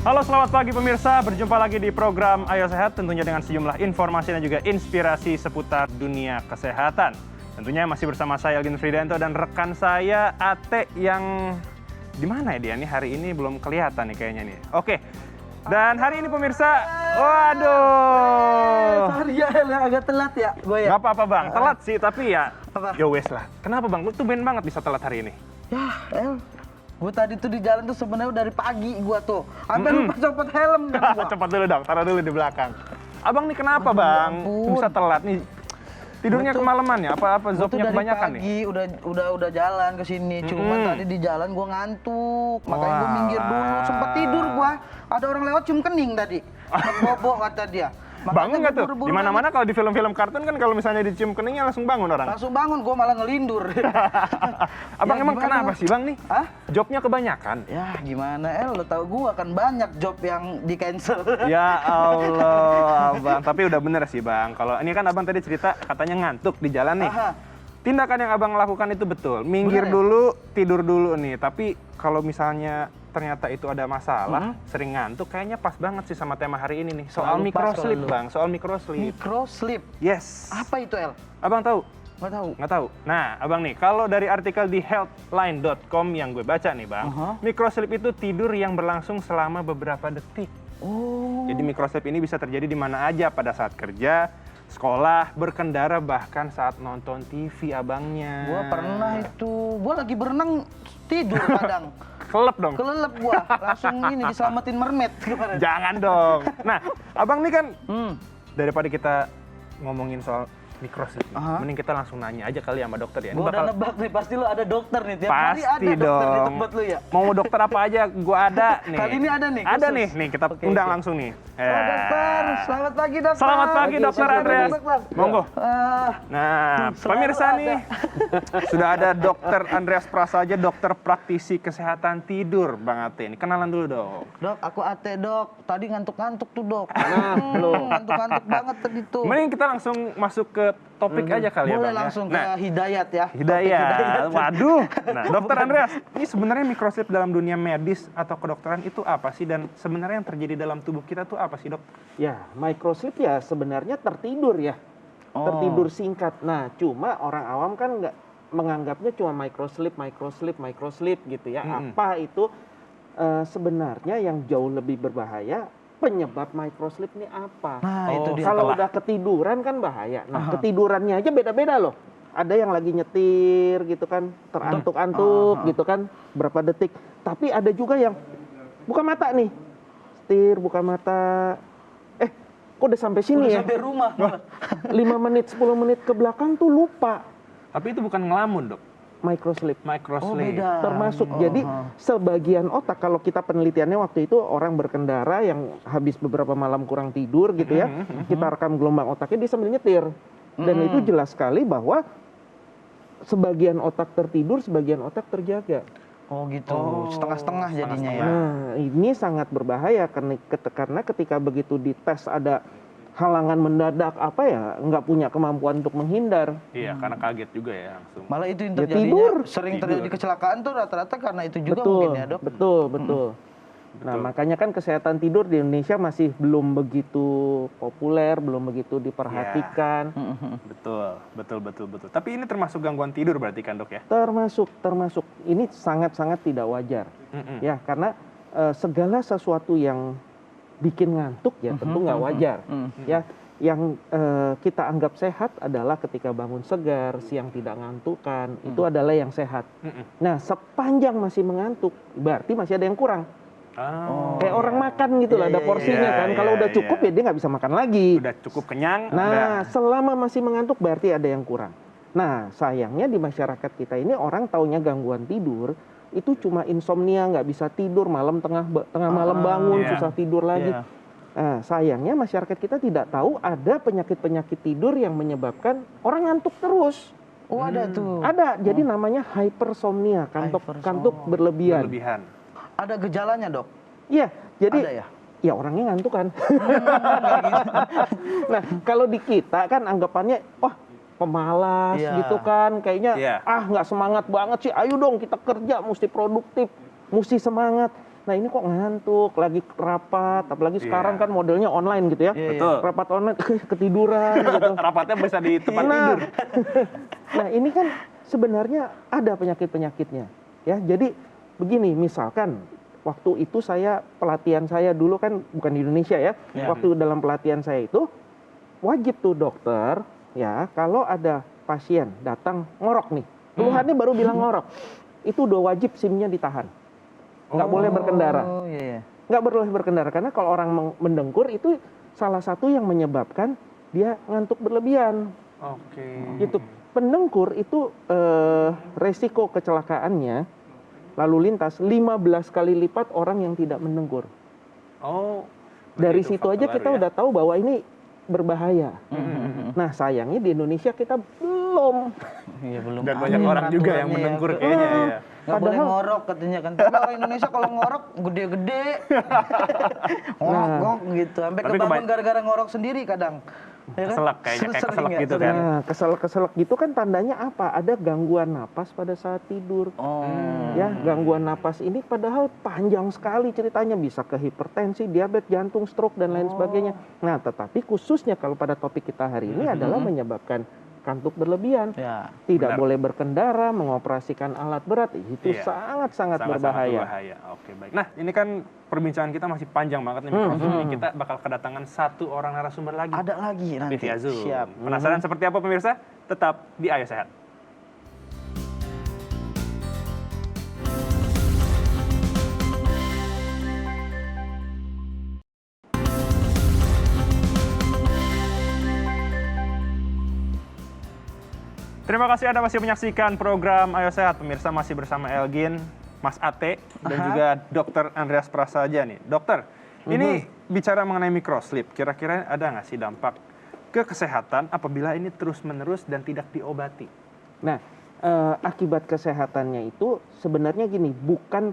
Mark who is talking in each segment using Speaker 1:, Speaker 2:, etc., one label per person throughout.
Speaker 1: Halo, selamat pagi pemirsa. Berjumpa lagi di program Ayo Sehat, tentunya dengan sejumlah informasi dan juga inspirasi seputar dunia kesehatan. Tentunya masih bersama saya Elgin Fridanto dan rekan saya Ate yang di mana ya dia nih hari ini belum kelihatan nih kayaknya nih. Oke. Dan hari ini pemirsa, waduh.
Speaker 2: Sorry ya, agak telat ya gue ya.
Speaker 1: Gak apa-apa bang, telat sih tapi ya,
Speaker 2: Apa?
Speaker 1: ya wes lah. Kenapa bang? Lu tuh ben banget bisa telat hari ini.
Speaker 2: Ya, gue tadi tuh di jalan tuh sebenarnya dari pagi gue tuh. Sampai lupa copot helm kan gua.
Speaker 1: Cepat dulu dong, taruh dulu di belakang. Abang nih kenapa bang?
Speaker 2: ampun.
Speaker 1: Bisa telat nih? Tidurnya
Speaker 2: Gua tuh-
Speaker 1: kemalaman ya? Apa
Speaker 2: Gua tuh
Speaker 1: zopnya
Speaker 2: dari
Speaker 1: kebanyakan nih?
Speaker 2: pagi udah jalan ke sini. Cuman tadi di jalan gue ngantuk. Makanya gue minggir dulu.
Speaker 1: Walah.
Speaker 2: Sempet tidur gue. Ada orang lewat cium kening tadi. Bobo kata dia.
Speaker 1: Bangun
Speaker 2: gua
Speaker 1: nggak tuh?
Speaker 2: buru-buru
Speaker 1: Di mana-mana kalau di film-film kartun kan kalau misalnya dicium keningnya langsung bangun orang.
Speaker 2: langsung bangun, gue malah ngelindur.
Speaker 1: Abang
Speaker 2: Ya,
Speaker 1: emang
Speaker 2: gimana,
Speaker 1: kenapa
Speaker 2: Bang?
Speaker 1: sih bang nih?
Speaker 2: Hah?
Speaker 1: Jobnya kebanyakan.
Speaker 2: Ya gimana lo tau gue kan banyak job yang di cancel.
Speaker 1: Ya Allah, abang. Tapi udah bener sih bang. Kalau ini kan abang tadi cerita katanya ngantuk di jalan nih.
Speaker 2: Aha.
Speaker 1: Tindakan yang abang lakukan itu betul. Minggir
Speaker 2: Bener ya?
Speaker 1: dulu, tidur dulu nih. Tapi kalau misalnya ternyata itu ada masalah, sering ngantuk, kayaknya pas banget sih sama tema hari ini nih. Soal
Speaker 2: Selalu pas,
Speaker 1: microsleep
Speaker 2: selalu.
Speaker 1: bang, soal microsleep.
Speaker 2: Microsleep.
Speaker 1: Yes.
Speaker 2: Apa itu El?
Speaker 1: Abang tahu?
Speaker 2: Nggak tahu.
Speaker 1: Nggak tahu. Nah, abang nih, kalau dari artikel di healthline.com yang gue baca nih bang, microsleep itu tidur yang berlangsung selama beberapa detik.
Speaker 2: Oh.
Speaker 1: Jadi microsleep ini bisa terjadi di mana aja, pada saat kerja, sekolah, berkendara, bahkan saat nonton TV abangnya.
Speaker 2: Gua pernah itu. Gua lagi berenang tidur kadang.
Speaker 1: Kelep dong.
Speaker 2: Kelelep gua. Langsung ini diselamatin mermaid kemarin.
Speaker 1: Jangan dong. Nah, abang nih kan
Speaker 2: Hmm.
Speaker 1: daripada kita ngomongin soal microsleep, nih,
Speaker 2: Aha.
Speaker 1: mending kita langsung nanya aja kali sama dokter ya. Ini
Speaker 2: Gua udah nebak nih, pasti lu ada dokter nih. Tiap
Speaker 1: Pasti
Speaker 2: hari ada dokter di
Speaker 1: dong.
Speaker 2: tempat lu ya.
Speaker 1: Mau dokter apa aja, gua ada nih.
Speaker 2: Kali ini ada nih,
Speaker 1: Ada
Speaker 2: khusus.
Speaker 1: nih kita
Speaker 2: Oke,
Speaker 1: undang
Speaker 2: oke.
Speaker 1: langsung nih.
Speaker 2: Oh, dokter, selamat pagi dokter.
Speaker 1: Selamat pagi,
Speaker 2: Oke,
Speaker 1: Dokter
Speaker 2: siap,
Speaker 1: Andreas.
Speaker 2: siap, Bang.
Speaker 1: Monggo.
Speaker 2: Ah,
Speaker 1: Nah,
Speaker 2: Selalu
Speaker 1: pemirsa
Speaker 2: ada.
Speaker 1: nih, sudah ada Dokter Andreas Prasaja, dokter praktisi kesehatan tidur, Bang Ate. Ini kenalan dulu dong.
Speaker 2: Dok, aku Ate dok. Tadi ngantuk-ngantuk tuh dok.
Speaker 1: Nah, belum.
Speaker 2: Ngantuk-ngantuk banget tadi tuh.
Speaker 1: Mending kita langsung masuk ke topik aja kali ya,
Speaker 2: Boleh
Speaker 1: Bang. ya.
Speaker 2: langsung
Speaker 1: Nah,
Speaker 2: ke Hidayat ya. Topik
Speaker 1: Hidayat. Waduh. Nah, Dokter Andreas, ini sebenarnya microsleep dalam dunia medis atau kedokteran itu apa sih? Dan sebenarnya yang terjadi dalam tubuh kita tuh apa sih, Dok?
Speaker 3: Ya, microsleep ya sebenarnya tertidur ya.
Speaker 2: Oh.
Speaker 3: Tertidur singkat. Nah, cuma orang awam kan nggak menganggapnya cuma microsleep gitu ya. Apa itu sebenarnya yang jauh lebih berbahaya? Penyebab microsleep ini apa?
Speaker 2: Nah, itu dia.
Speaker 3: Kalau
Speaker 1: setelah.
Speaker 3: udah ketiduran kan bahaya. Nah, ketidurannya aja beda-beda loh. Ada yang lagi nyetir gitu kan, terantuk-antuk gitu kan, berapa detik. Tapi ada juga yang buka mata nih. Setir, buka mata. Kok udah sampai sini
Speaker 2: Udah
Speaker 3: ya?
Speaker 2: sampai rumah.
Speaker 3: 5 menit, 10 menit ke belakang tuh lupa.
Speaker 1: Tapi itu bukan ngelamun, Dok.
Speaker 3: Microsleep.
Speaker 2: Oh,
Speaker 1: Microsleep.
Speaker 2: beda.
Speaker 3: Termasuk. Jadi sebagian otak, kalau kita penelitiannya waktu itu orang berkendara yang habis beberapa malam kurang tidur gitu ya, kita rekam gelombang otaknya dia sambil nyetir. Dan itu jelas sekali bahwa sebagian otak tertidur, sebagian otak terjaga.
Speaker 2: Oh gitu. Setengah-setengah jadinya ya.
Speaker 3: Nah, ini sangat berbahaya karena ketika begitu dites ada halangan mendadak apa ya, nggak punya kemampuan untuk menghindar.
Speaker 1: Iya, karena kaget juga ya langsung.
Speaker 2: Malah itu yang
Speaker 3: Ya,
Speaker 2: terjadinya
Speaker 3: tidur.
Speaker 2: sering
Speaker 1: Tidur.
Speaker 2: terjadi kecelakaan tuh rata-rata karena itu juga
Speaker 3: Betul,
Speaker 2: mungkin ya dok.
Speaker 3: betul. Nah, makanya kan kesehatan tidur di Indonesia masih belum begitu populer, belum begitu diperhatikan.
Speaker 1: Betul. Tapi ini termasuk gangguan tidur berarti kan, Dok ya?
Speaker 3: Termasuk ini sangat-sangat tidak wajar. Ya, karena segala sesuatu yang bikin ngantuk ya tentu nggak wajar. Ya, yang kita anggap sehat adalah ketika bangun segar, siang tidak ngantukan, itu adalah yang sehat. Nah, sepanjang masih mengantuk, berarti masih ada yang kurang. Kayak orang makan gitu lah, ada porsinya kan. Kalau udah cukup ya dia nggak bisa makan lagi.
Speaker 1: Udah cukup kenyang.
Speaker 3: Nah, selama masih mengantuk berarti ada yang kurang. Nah, sayangnya di masyarakat kita ini orang taunya gangguan tidur itu cuma insomnia, nggak bisa tidur, tengah malam bangun, susah tidur lagi.
Speaker 2: Iya.
Speaker 3: Nah, sayangnya masyarakat kita tidak tahu ada penyakit-penyakit tidur yang menyebabkan orang ngantuk terus.
Speaker 2: Oh ada tuh.
Speaker 3: Ada, jadi namanya hypersomnia, kantuk berlebihan.
Speaker 2: Ada gejalanya dok?
Speaker 3: Iya, jadi
Speaker 2: Ada ya?
Speaker 3: ya orangnya ngantuk kan. Nah, kalau di kita kan anggapannya, wah pemalas
Speaker 2: Iya.
Speaker 3: gitu kan, kayaknya
Speaker 1: Iya.
Speaker 3: nggak semangat banget sih. Ayo dong kita kerja, mesti produktif, mesti semangat. Nah ini kok ngantuk, lagi rapat, apalagi sekarang kan modelnya online gitu ya.
Speaker 1: Betul.
Speaker 3: Rapat online, ketiduran gitu.
Speaker 1: Rapatnya bisa di tempat
Speaker 3: Nah,
Speaker 1: tidur.
Speaker 3: nah ini kan sebenarnya ada penyakit-penyakitnya. Ya, jadi begini, misalkan waktu itu pelatihan saya dulu kan bukan di Indonesia ya. Waktu dalam pelatihan saya itu wajib tuh dokter ya kalau ada pasien datang ngorok nih. Keluhannya baru bilang ngorok. Itu udah wajib SIM-nya ditahan. Nggak boleh berkendara.
Speaker 2: Oh iya.
Speaker 3: Nggak boleh berkendara karena kalau orang mendengkur itu salah satu yang menyebabkan dia ngantuk berlebihan.
Speaker 1: Oke.
Speaker 3: Gitu. Pendengkur itu resiko kecelakaannya lalu lintas 15 kali lipat orang yang tidak mendengkur.
Speaker 1: Oh.
Speaker 3: Dari
Speaker 1: itu
Speaker 3: situ aja
Speaker 1: faktor
Speaker 3: kita
Speaker 1: baru ya.
Speaker 3: udah tahu bahwa ini berbahaya. Nah sayangnya di Indonesia kita belum.
Speaker 2: Iya belum.
Speaker 1: Dan
Speaker 2: ada
Speaker 1: banyak orang juga yang
Speaker 2: peraturannya
Speaker 1: mendengkur
Speaker 2: ya.
Speaker 1: kayaknya ya.
Speaker 2: Nggak boleh ngorok katanya kan. Tapi orang Indonesia kalau ngorok gede-gede. Ngorok gitu. Sampai
Speaker 1: Tapi
Speaker 2: kebangun gara-gara ngorok sendiri kadang. Ya kan?
Speaker 1: Keselak kayaknya, kayak
Speaker 2: Sering
Speaker 1: keselak
Speaker 2: ya,
Speaker 1: gitu
Speaker 2: sering
Speaker 1: kan.
Speaker 2: ya.
Speaker 3: Nah keselak gitu kan tandanya apa? Ada gangguan napas pada saat tidur.
Speaker 2: Oh.
Speaker 3: Ya, gangguan napas ini padahal panjang sekali ceritanya, bisa ke hipertensi, diabetes jantung, stroke dan lain sebagainya. Nah, tetapi khususnya kalau pada topik kita hari ini adalah menyebabkan kantuk berlebihan.
Speaker 2: Ya.
Speaker 3: Tidak
Speaker 1: Benar.
Speaker 3: boleh berkendara, mengoperasikan alat berat, itu
Speaker 1: Iya.
Speaker 3: sangat-sangat berbahaya.
Speaker 1: Oke, baik. Nah, ini kan perbincangan kita masih panjang banget nih. Mikrofon ini kita bakal kedatangan satu orang narasumber lagi.
Speaker 2: Ada lagi nanti.
Speaker 1: Via Zoom.
Speaker 2: Siap.
Speaker 1: Penasaran seperti apa pemirsa? Tetap di Ayo Sehat. Terima kasih Anda masih menyaksikan program Ayo Sehat. Pemirsa masih bersama Elgin, Mas Ate, dan juga Dr. Andreas Prasaja nih. Dokter, ini bicara mengenai microslip, kira-kira ada nggak sih dampak ke kesehatan apabila ini terus-menerus dan tidak diobati?
Speaker 3: Nah, akibat kesehatannya itu sebenarnya gini, bukan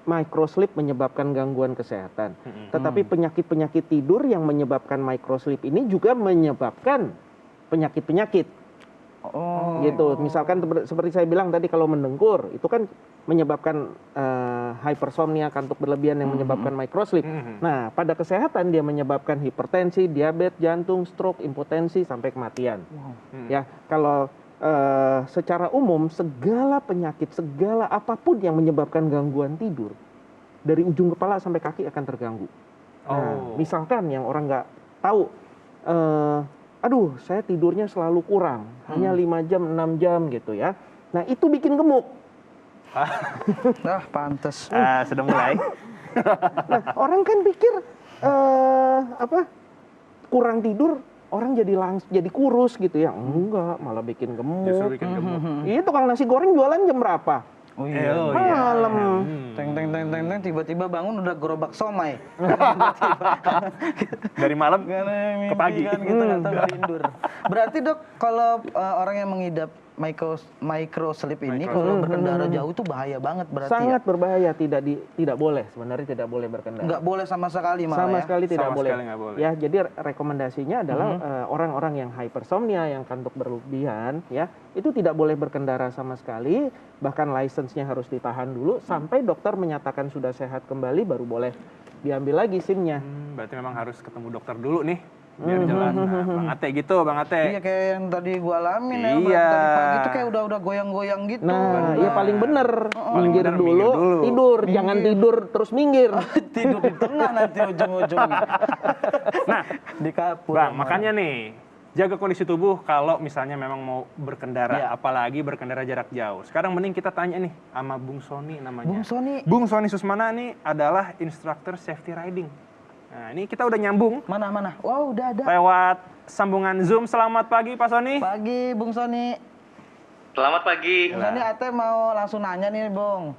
Speaker 3: microslip menyebabkan gangguan kesehatan, tetapi penyakit-penyakit tidur yang menyebabkan microslip ini juga menyebabkan penyakit-penyakit.
Speaker 2: Oh.
Speaker 3: Gitu. Misalkan seperti saya bilang tadi kalau mendengkur itu kan menyebabkan hypersomnia, kantuk berlebihan yang menyebabkan microslip. Nah, pada kesehatan dia menyebabkan hipertensi, diabetes, jantung, stroke, impotensi sampai kematian. Ya, kalau secara umum segala penyakit, segala apapun yang menyebabkan gangguan tidur dari ujung kepala sampai kaki akan terganggu. Nah, misalkan yang orang nggak tahu, aduh saya tidurnya selalu kurang, hanya 5 jam, 6 jam gitu ya. Nah itu bikin gemuk.
Speaker 2: Ah, pantes.
Speaker 1: Sudah mulai.
Speaker 3: Nah orang kan pikir kurang tidur orang jadi kurus gitu ya. Enggak, malah bikin gemuk.
Speaker 1: Justru bikin gemuk.
Speaker 3: Iya tukang nasi goreng jualan jam berapa?
Speaker 2: Oh iya.
Speaker 3: Malam.
Speaker 2: Teng teng teng teng teng tiba-tiba bangun udah gerobak somai.
Speaker 1: Dari malam
Speaker 2: Karena
Speaker 1: ke pagi.
Speaker 2: kan kita nggak tahu tidur. Berarti Dok, kalau orang yang mengidap microslip ini kalau berkendara jauh itu bahaya banget berarti
Speaker 3: Sangat
Speaker 2: ya?
Speaker 3: berbahaya, tidak boleh, sebenarnya tidak boleh berkendara.
Speaker 2: Nggak boleh sama sekali malah
Speaker 3: Sama
Speaker 2: ya?
Speaker 3: sekali tidak
Speaker 1: Sama
Speaker 3: boleh.
Speaker 1: sekali nggak boleh.
Speaker 3: Ya, jadi rekomendasinya adalah orang-orang yang hypersomnia, yang kantuk berlebihan, ya, itu tidak boleh berkendara sama sekali. Bahkan license-nya harus ditahan dulu sampai dokter menyatakan sudah sehat kembali, baru boleh diambil lagi SIM-nya.
Speaker 1: Berarti memang harus ketemu dokter dulu nih, biar jelas. Nah, Bang Ate gitu, Bang Ate.
Speaker 2: Iya kayak yang tadi gua alamin ya,
Speaker 1: Iya.
Speaker 2: tadi pagi itu kayak udah goyang-goyang gitu.
Speaker 3: Nah, ya paling bener minggir
Speaker 1: bener,
Speaker 3: dulu,
Speaker 1: minggir dulu.
Speaker 3: tidur, jangan tidur terus minggir.
Speaker 2: Tidur di tengah nanti ujung-ujungnya.
Speaker 1: Nah,
Speaker 2: Di kapur.
Speaker 1: Bang, makanya nih, jaga kondisi tubuh kalau misalnya memang mau berkendara,
Speaker 2: Iya.
Speaker 1: apalagi berkendara jarak jauh. Sekarang mending kita tanya nih sama Bung Sony namanya.
Speaker 2: Bung Sony.
Speaker 1: Bung Sony Susmana nih adalah instruktur safety riding. Nah, ini kita udah nyambung
Speaker 2: Mana? Wow, udah ada.
Speaker 1: lewat sambungan Zoom. Selamat pagi, Pak Sony.
Speaker 2: Pagi, Bung Sony.
Speaker 4: Selamat pagi.
Speaker 2: Bung Sony, Ate mau langsung nanya nih, Bung.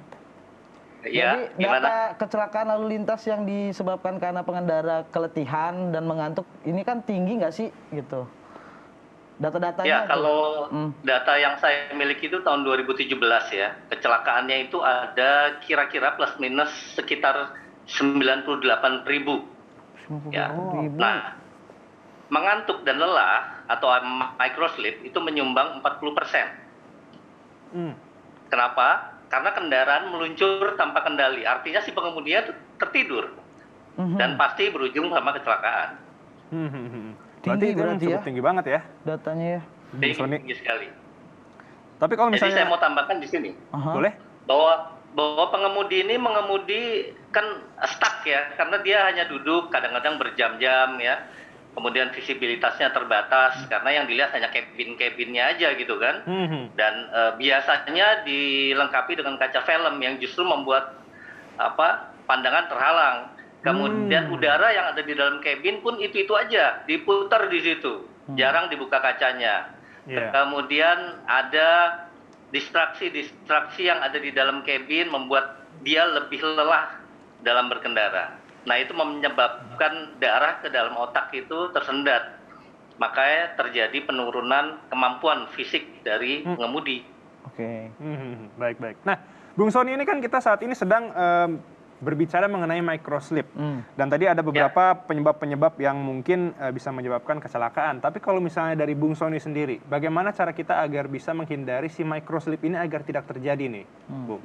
Speaker 4: Iya,
Speaker 2: Jadi
Speaker 4: gimana?
Speaker 2: data kecelakaan lalu lintas yang disebabkan karena pengendara keletihan dan mengantuk, ini kan tinggi nggak sih gitu? Data-datanya
Speaker 4: Ya, kalau data yang saya miliki itu tahun 2017 ya. Kecelakaannya itu ada kira-kira plus minus sekitar 98.000. Ya. Nah, mengantuk dan lelah atau microslip itu menyumbang 40%. Kenapa? karena kendaraan meluncur tanpa kendali. Artinya si pengemudinya tuh tertidur dan pasti berujung sama kecelakaan.
Speaker 1: Berarti itu
Speaker 2: berarti
Speaker 1: cukup
Speaker 2: ya
Speaker 1: tinggi banget ya,
Speaker 2: datanya ya.
Speaker 1: Bung Sony.
Speaker 4: Tinggi sekali.
Speaker 1: Tapi kalau
Speaker 4: Jadi saya
Speaker 1: misalnya,
Speaker 4: mau tambahkan di sini
Speaker 1: boleh?
Speaker 4: bahwa pengemudi ini mengemudi kan stuck ya, karena dia hanya duduk kadang-kadang berjam-jam ya. Kemudian visibilitasnya terbatas karena yang dilihat hanya cabin-cabinnya aja gitu kan. Dan biasanya dilengkapi dengan kaca film yang justru membuat pandangan terhalang. Kemudian udara yang ada di dalam kabin pun itu aja, diputar di situ. Jarang dibuka kacanya.
Speaker 1: Iya.
Speaker 4: Kemudian ada distraksi yang ada di dalam kabin membuat dia lebih lelah dalam berkendara. Nah, itu menyebabkan darah ke dalam otak itu tersendat. Makanya terjadi penurunan kemampuan fisik dari pengemudi.
Speaker 2: Oke.
Speaker 1: Baik. Nah, Bung Sony, ini kan kita saat ini sedang berbicara mengenai microslip. Dan tadi ada beberapa penyebab-penyebab yang mungkin bisa menyebabkan kecelakaan. Tapi kalau misalnya dari Bung Sony sendiri, bagaimana cara kita agar bisa menghindari si microslip ini agar tidak terjadi nih, Bung?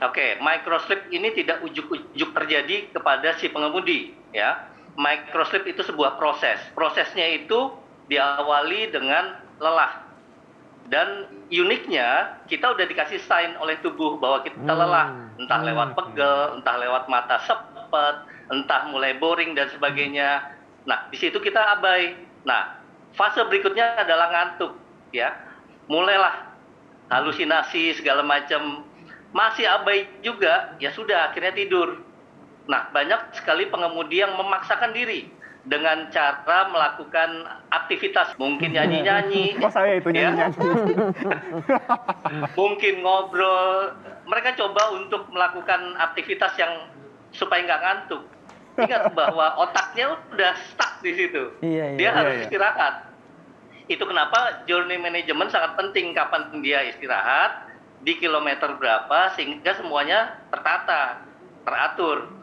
Speaker 4: Oke, microslip ini tidak ujuk-ujuk terjadi kepada si pengemudi, ya. Microslip itu sebuah proses. Prosesnya itu diawali dengan lelah. Dan uniknya, kita udah dikasih sign oleh tubuh bahwa kita lelah. Entah lewat pegel, entah lewat mata sepet, entah mulai boring dan sebagainya. Nah, di situ kita abai. Nah, fase berikutnya adalah ngantuk, ya. Mulailah halusinasi segala macam. Masih abai juga, ya sudah akhirnya tidur. Nah, banyak sekali pengemudi yang memaksakan diri dengan cara melakukan aktivitas, mungkin nyanyi-nyanyi.
Speaker 1: Oh, saya itu nyanyi-nyanyi.
Speaker 4: Mungkin ngobrol. Mereka coba untuk melakukan aktivitas yang supaya nggak ngantuk. Ingat bahwa otaknya udah stuck di situ. Dia harus istirahat. Itu kenapa journey management sangat penting, kapan dia istirahat, di kilometer berapa, sehingga semuanya tertata, teratur.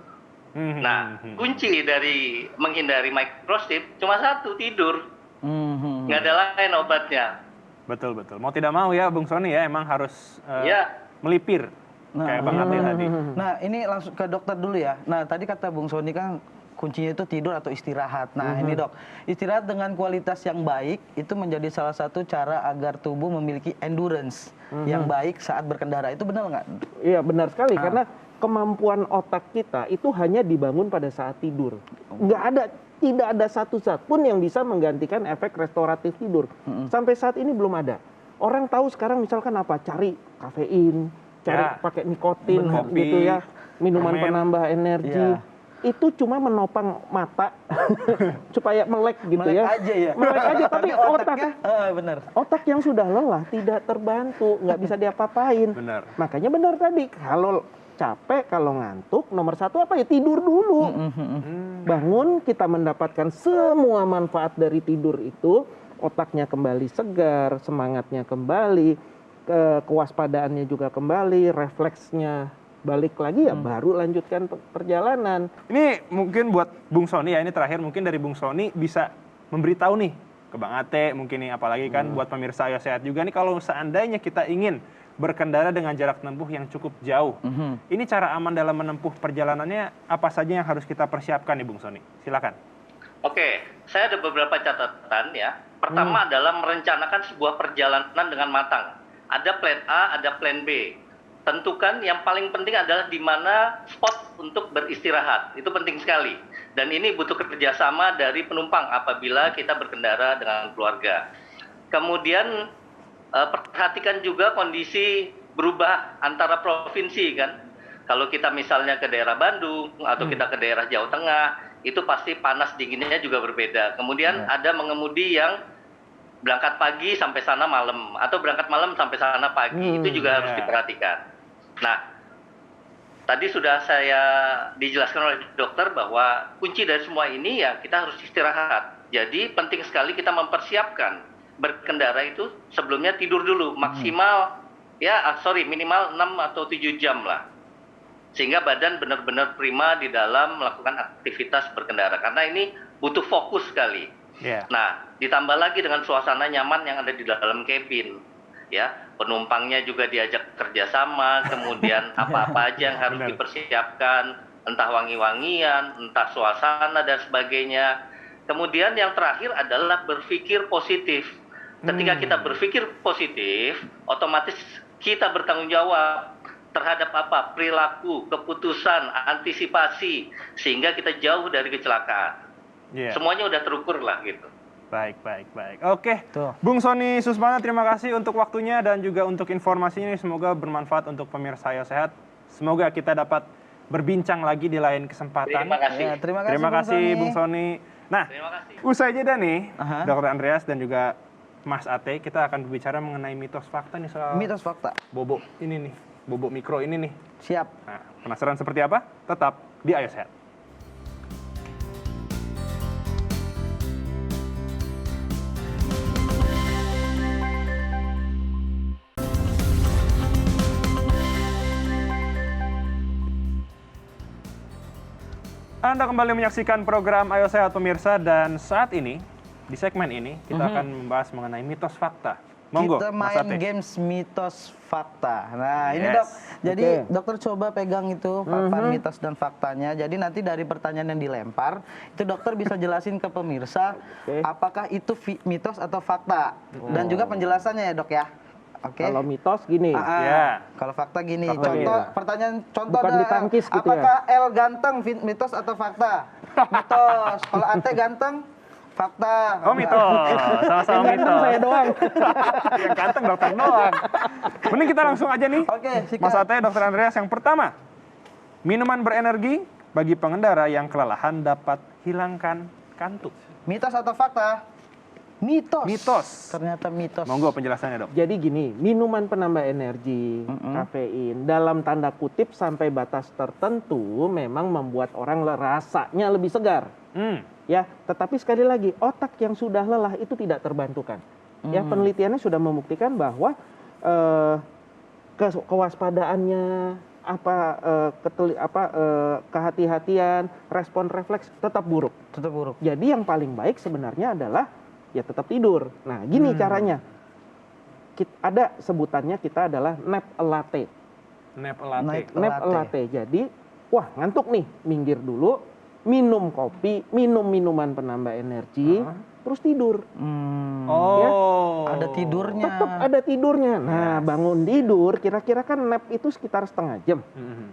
Speaker 4: Nah, kunci dari menghindari microslip cuma satu, tidur. Nggak ada lain obatnya.
Speaker 1: Betul. Mau tidak mau ya, Bung Sony ya, emang harus melipir. Kayak Bang Ate tadi.
Speaker 2: Nah, ini langsung ke dokter dulu ya. Nah, tadi kata Bung Sony kan kuncinya itu tidur atau istirahat. Nah, ini dok, istirahat dengan kualitas yang baik itu menjadi salah satu cara agar tubuh memiliki endurance yang baik saat berkendara. Itu benar nggak?
Speaker 3: Iya, benar sekali. Karena kemampuan otak kita itu hanya dibangun pada saat tidur. Tidak ada satu zat pun yang bisa menggantikan efek restoratif tidur. Sampai saat ini belum ada. Orang tahu sekarang misalkan apa? Cari kafein, cari pakai nikotin, gitu ya, minuman penambah energi. Itu cuma menopang mata supaya melek gitu
Speaker 2: Melek
Speaker 3: ya.
Speaker 2: aja ya.
Speaker 3: Melek aja, tapi
Speaker 2: otaknya benar.
Speaker 3: Otak yang sudah lelah tidak terbantu, nggak bisa diapa-apain.
Speaker 1: Benar.
Speaker 3: Makanya benar tadi, kalau capek, kalau ngantuk, nomor satu apa ya? Tidur dulu. Bangun, kita mendapatkan semua manfaat dari tidur itu, otaknya kembali segar, semangatnya kembali, kewaspadaannya juga kembali, refleksnya balik lagi ya, baru lanjutkan perjalanan.
Speaker 1: Ini mungkin buat Bung Sony ya, ini terakhir mungkin dari Bung Sony bisa memberitahu nih ke Bang Ate mungkin nih, apalagi kan buat pemirsa Ayo Sehat juga nih, kalau seandainya kita ingin berkendara dengan jarak tempuh yang cukup jauh, ini cara aman dalam menempuh perjalanannya apa saja yang harus kita persiapkan nih Bung Sony? Silakan.
Speaker 4: Oke, saya ada beberapa catatan ya. Pertama adalah merencanakan sebuah perjalanan dengan matang. Ada plan A, ada plan B. Tentukan yang paling penting adalah di mana spot untuk beristirahat. Itu penting sekali. Dan ini butuh kerjasama dari penumpang apabila kita berkendara dengan keluarga. Kemudian perhatikan juga kondisi berubah antara provinsi kan. Kalau kita misalnya ke daerah Bandung atau kita ke daerah Jawa Tengah, itu pasti panas dinginnya juga berbeda. Kemudian ada mengemudi yang berangkat pagi sampai sana malam, atau berangkat malam sampai sana pagi. Itu juga harus diperhatikan. Nah, tadi sudah saya dijelaskan oleh dokter bahwa kunci dari semua ini ya kita harus istirahat. Jadi penting sekali kita mempersiapkan berkendara itu sebelumnya tidur dulu maksimal minimal 6 atau 7 jam lah. Sehingga badan benar-benar prima di dalam melakukan aktivitas berkendara, karena ini butuh fokus sekali. Nah, ditambah lagi dengan suasana nyaman yang ada di dalam kabin. ya penumpangnya juga diajak kerjasama, kemudian apa-apa aja yang harus dipersiapkan, entah wangi-wangian, entah suasana dan sebagainya. Kemudian yang terakhir adalah berpikir positif. Ketika kita berpikir positif, otomatis kita bertanggung jawab terhadap apa? Perilaku, keputusan, antisipasi, sehingga kita jauh dari kecelakaan. Semuanya udah terukur lah gitu.
Speaker 1: Baik. Oke, Bung Sony Susmana, terima kasih untuk waktunya dan juga untuk informasinya. Semoga bermanfaat untuk pemirsa Ayo Sehat. Semoga kita dapat berbincang lagi di lain kesempatan.
Speaker 4: Terima kasih.
Speaker 2: Ya,
Speaker 1: Terima kasih Bung Sony. Nah, usai jeda nih, Dr. Andreas dan juga Mas Ate, kita akan berbicara mengenai mitos fakta nih soal
Speaker 2: Mitos fakta.
Speaker 1: bobok ini nih, bobok mikro ini nih.
Speaker 2: Siap.
Speaker 1: Nah, penasaran seperti apa? Tetap di Ayo Sehat. Anda kembali menyaksikan program Ayo Sehat pemirsa, dan saat ini di segmen ini kita akan membahas mengenai mitos fakta. Monggo,
Speaker 2: Kita
Speaker 1: Mas
Speaker 2: main
Speaker 1: Ate.
Speaker 2: games mitos fakta. Nah, ini
Speaker 1: Yes.
Speaker 2: Dok. Jadi dokter coba pegang itu papan mitos dan faktanya. Jadi nanti dari pertanyaan yang dilempar, itu dokter bisa jelasin ke pemirsa apakah itu mitos atau fakta. Dan juga penjelasannya ya, Dok ya. Oke.
Speaker 3: Kalau mitos gini,
Speaker 1: Ya.
Speaker 2: Kalau fakta gini,
Speaker 3: Fakta
Speaker 2: contoh
Speaker 3: gini.
Speaker 2: pertanyaan contoh
Speaker 3: Bukan
Speaker 2: ada,
Speaker 3: ditangkis gitu ya?
Speaker 2: apakah L ganteng mitos atau fakta? Mitos. Kalau Ate ganteng, fakta.
Speaker 1: Oh, mitos. Sama-sama
Speaker 3: ganteng
Speaker 1: mitos.
Speaker 3: saya doang.
Speaker 1: Yang ganteng dokter doang. Mending kita langsung aja nih.
Speaker 2: Oke, sikat.
Speaker 1: Mas Ate, Dr. Andreas, yang pertama. Minuman berenergi bagi pengendara yang kelelahan dapat hilangkan kantuk.
Speaker 2: Mitos atau fakta? Mitos.
Speaker 1: Mitos.
Speaker 2: Ternyata mitos.
Speaker 1: Monggo penjelasannya, Dok.
Speaker 3: Jadi gini, minuman penambah energi, kafein, dalam tanda kutip sampai batas tertentu memang membuat orang rasanya lebih segar. Ya, tetapi sekali lagi otak yang sudah lelah itu tidak terbantukan. Ya, penelitiannya sudah membuktikan bahwa kewaspadaannya, kehati-hatian, respon refleks tetap buruk.
Speaker 2: Tetap buruk.
Speaker 3: Jadi yang paling baik sebenarnya adalah ya tetap tidur. Nah, gini caranya. Ada sebutannya kita adalah nap latte.
Speaker 1: Nap latte.
Speaker 3: Nap latte. Jadi, wah ngantuk nih, minggir dulu, minum kopi, minum minuman penambah energi, terus tidur.
Speaker 1: Oh.
Speaker 2: Ada tidurnya.
Speaker 3: Tetap ada tidurnya. Nah, bangun tidur, kira-kira kan nap itu sekitar setengah jam.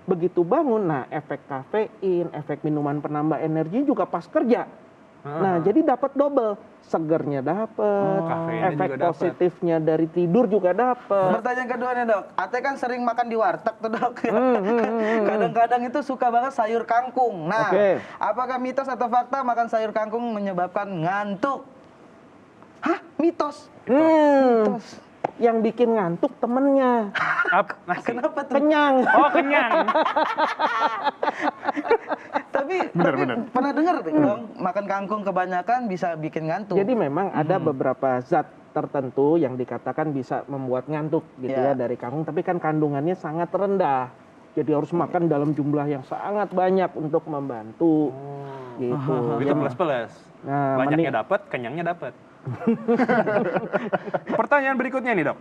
Speaker 3: Begitu bangun, nah efek kafein, efek minuman penambah energi juga pas kerja. Nah, jadi dapat double, segernya dapat,
Speaker 1: Kafeinnya
Speaker 3: efek
Speaker 1: juga dapet.
Speaker 3: positifnya dari tidur juga dapat.
Speaker 2: Pertanyaan kedua nih, Dok. Ate kan sering makan di warteg tuh, Dok. Kadang-kadang itu suka banget sayur kangkung. Nah, apakah mitos atau fakta makan sayur kangkung menyebabkan ngantuk? Hah? Mitos? Mitos.
Speaker 3: Yang bikin ngantuk temennya,
Speaker 1: Nasi.
Speaker 2: Kenapa tuh?
Speaker 3: kenyang.
Speaker 1: Oh, kenyang.
Speaker 2: Tapi pernah dengar dong, makan kangkung kebanyakan bisa bikin ngantuk.
Speaker 3: Jadi memang ada beberapa zat tertentu yang dikatakan bisa membuat ngantuk gitu ya dari kangkung, tapi kan kandungannya sangat rendah. Jadi harus makan dalam jumlah yang sangat banyak untuk membantu. Gitu.
Speaker 1: Itu plus-plus.
Speaker 3: Nah,
Speaker 1: Banyaknya dapat, kenyangnya dapat. Pertanyaan berikutnya nih, Dok.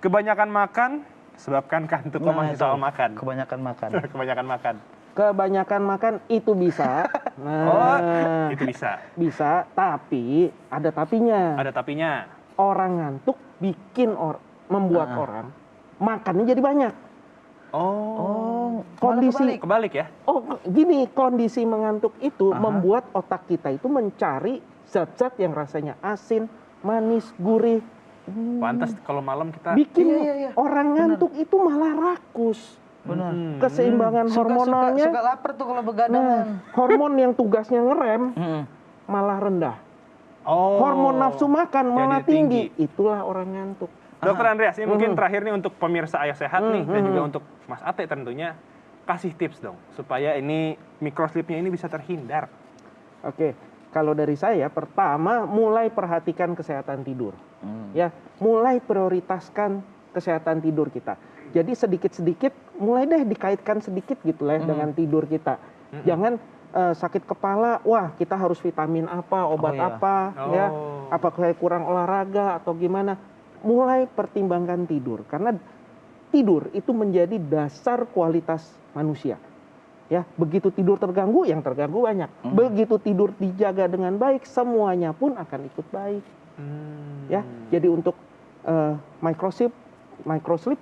Speaker 1: Kebanyakan makan sebabkan kantuk. Masih soal makan.
Speaker 2: Kebanyakan makan.
Speaker 1: Kebanyakan makan.
Speaker 3: Kebanyakan makan itu bisa. Nah,
Speaker 1: Itu bisa.
Speaker 3: bisa, tapi ada tapinya.
Speaker 1: Ada tapinya.
Speaker 3: Orang ngantuk bikin membuat orang makannya jadi banyak.
Speaker 1: Oh.
Speaker 3: Kondisi
Speaker 1: Kebalik ya?
Speaker 3: gini, kondisi mengantuk itu membuat otak kita itu mencari zat-zat yang rasanya asin, manis, gurih.
Speaker 1: Pantas kalau malam kita
Speaker 3: Bikin orang ngantuk itu malah rakus.
Speaker 2: Benar.
Speaker 3: Keseimbangan hormonalnya.
Speaker 2: Suka lapar tuh kalau begadang.
Speaker 3: Hormon yang tugasnya ngerem malah rendah. Hormon nafsu makan malah
Speaker 1: Jadi
Speaker 3: tinggi. Itulah orang ngantuk.
Speaker 1: Dokter Andreas, ini mungkin terakhir nih untuk pemirsa Ayo Sehat nih, dan juga untuk Mas Ate tentunya, kasih tips dong, supaya ini microslipnya ini bisa terhindar.
Speaker 3: Oke, kalau dari saya, pertama mulai perhatikan kesehatan tidur. Ya, mulai prioritaskan kesehatan tidur kita. Jadi sedikit-sedikit, mulai deh dikaitkan sedikit gitu lah dengan tidur kita. Jangan sakit kepala, wah kita harus vitamin apa, obat apa, ya, apakah kurang olahraga atau gimana. mulai pertimbangkan tidur, karena tidur itu menjadi dasar kualitas manusia. Ya, begitu tidur terganggu, yang terganggu banyak. Begitu tidur dijaga dengan baik, semuanya pun akan ikut baik. Ya, jadi untuk microsleep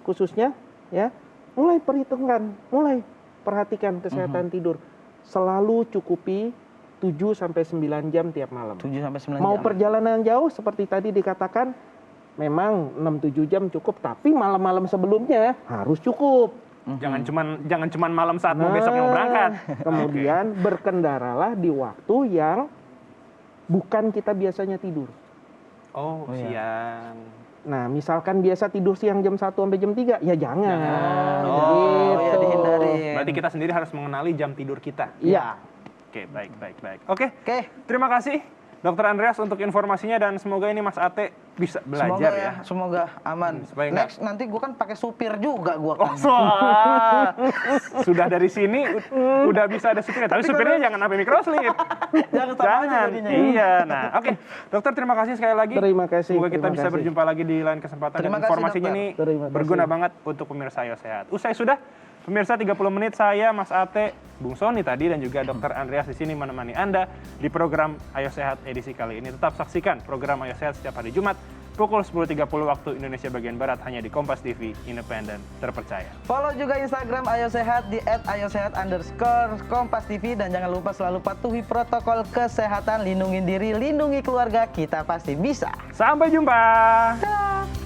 Speaker 3: khususnya, ya, mulai perhitungkan, mulai perhatikan kesehatan tidur. Selalu cukupi 7 sampai 9 jam tiap malam.
Speaker 2: 7 sampai 9
Speaker 3: Mau
Speaker 2: jam.
Speaker 3: perjalanan jauh seperti tadi dikatakan, memang 6-7 jam cukup, tapi malam-malam sebelumnya harus cukup.
Speaker 1: Jangan cuman malam saat mau besok mau berangkat.
Speaker 3: Kemudian berkendaralah di waktu yang bukan kita biasanya tidur.
Speaker 1: Oh, siang.
Speaker 3: Nah, misalkan biasa tidur siang jam 1 sampai jam 3, ya jangan.
Speaker 2: Oh, ya dihindari.
Speaker 1: Berarti kita sendiri harus mengenali jam tidur kita.
Speaker 3: Iya.
Speaker 1: Oke, baik. Oke,
Speaker 2: Oke.
Speaker 1: terima kasih Dokter Andreas untuk informasinya dan semoga ini Mas Ate bisa belajar
Speaker 2: Semoga
Speaker 1: ya.
Speaker 2: Semoga aman.
Speaker 1: supaya
Speaker 2: Next nanti gue kan pakai supir juga gue kan.
Speaker 1: Sudah dari sini udah bisa ada supirnya, tapi supirnya jangan sampai microslip.
Speaker 2: Jangan sama aja jadinya.
Speaker 1: Iya. Nah, oke. Dokter terima kasih sekali lagi.
Speaker 3: Terima kasih.
Speaker 1: Semoga kita
Speaker 3: terima
Speaker 1: bisa
Speaker 3: kasih.
Speaker 1: berjumpa lagi di lain kesempatan
Speaker 2: Terima
Speaker 1: dan
Speaker 2: kasih,
Speaker 1: informasinya
Speaker 2: dokter.
Speaker 1: ini
Speaker 3: Terima kasih.
Speaker 1: berguna banget untuk pemirsa Ayo Sehat. Usai sudah pemirsa 30 menit saya Mas Ate, Bung Sony tadi dan juga Dokter Andreas di sini menemani Anda di program Ayo Sehat edisi kali ini. Tetap saksikan program Ayo Sehat setiap hari Jumat pukul 10.30 waktu Indonesia bagian Barat hanya di Kompas TV, independen, terpercaya.
Speaker 2: Follow juga Instagram Ayo Sehat di @ayosehat_kompas TV dan jangan lupa selalu patuhi protokol kesehatan, lindungi diri, lindungi keluarga, kita pasti bisa.
Speaker 1: Sampai jumpa.
Speaker 2: Dadah.